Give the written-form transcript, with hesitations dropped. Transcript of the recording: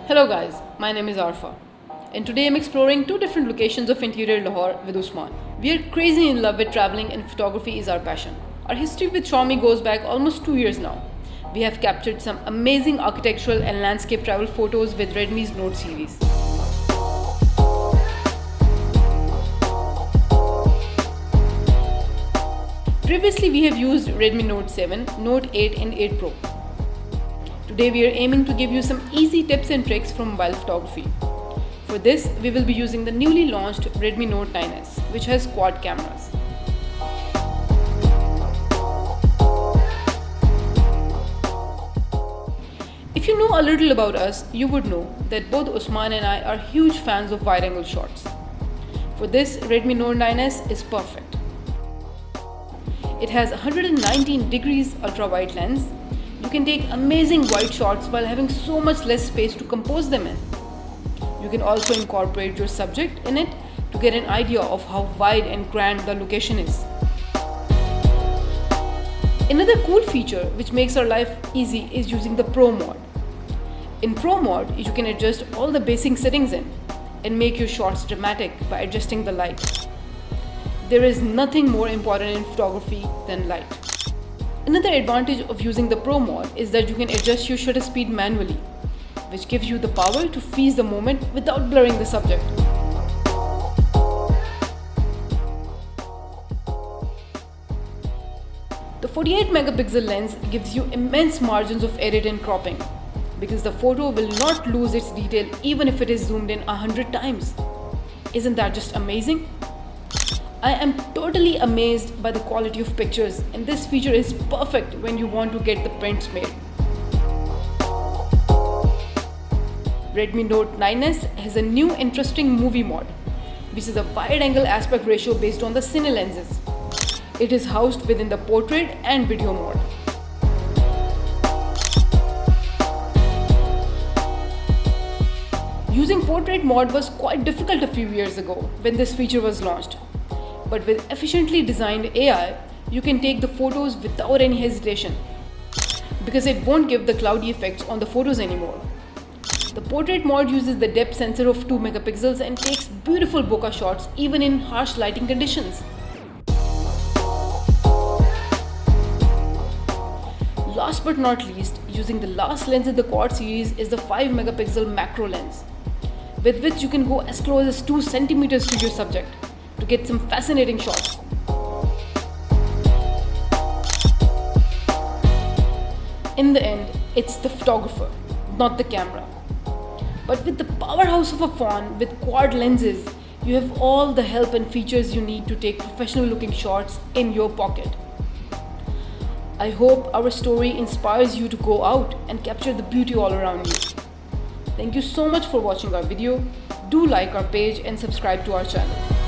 Hello guys, my name is Arfa and today I'm exploring two different locations of interior Lahore with Usman. We are crazy in love with traveling and photography is our passion. Our history with Xiaomi goes back almost 2 years now. We have captured some amazing architectural and landscape travel photos with Redmi's Note series. Previously we have used Redmi Note 7, Note 8 and 8 Pro. Today we are aiming to give you some easy tips and tricks from mobile photography. For this, we will be using the newly launched Redmi Note 9S, which has quad cameras. If you know a little about us, you would know that both Usman and I are huge fans of wide-angle shots. For this, Redmi Note 9S is perfect. It has 119 degrees ultra-wide lens. You can take amazing wide shots while having so much less space to compose them in. You can also incorporate your subject in it to get an idea of how wide and grand the location is. Another cool feature which makes our life easy is using the Pro mode. In Pro mode, you can adjust all the basic settings in and make your shots dramatic by adjusting the light. There is nothing more important in photography than light. Another advantage of using the Pro mode is that you can adjust your shutter speed manually, which gives you the power to freeze the moment without blurring the subject. The 48 megapixel lens gives you immense margins of edit and cropping because the photo will not lose its detail even if it is zoomed in 100 times. Isn't that just amazing? I am totally amazed by the quality of pictures, and this feature is perfect when you want to get the prints made. Redmi Note 9S has a new interesting movie mode, which is a wide-angle aspect ratio based on the cine lenses. It is housed within the portrait and video mode. Using portrait mode was quite difficult a few years ago when this feature was launched. But with efficiently designed AI, you can take the photos without any hesitation because it won't give the cloudy effects on the photos anymore. The portrait mode uses the depth sensor of 2 megapixels and takes beautiful bokeh shots even in harsh lighting conditions. Last but not least, using the last lens in the quad series is the 5 megapixel macro lens, with which you can go as close as 2 centimeters to your subject to get some fascinating shots. In the end, it's the photographer, not the camera. But with the powerhouse of a phone with quad lenses, you have all the help and features you need to take professional looking shots in your pocket. I hope our story inspires you to go out and capture the beauty all around you. Thank you so much for watching our video. Do like our page and subscribe to our channel.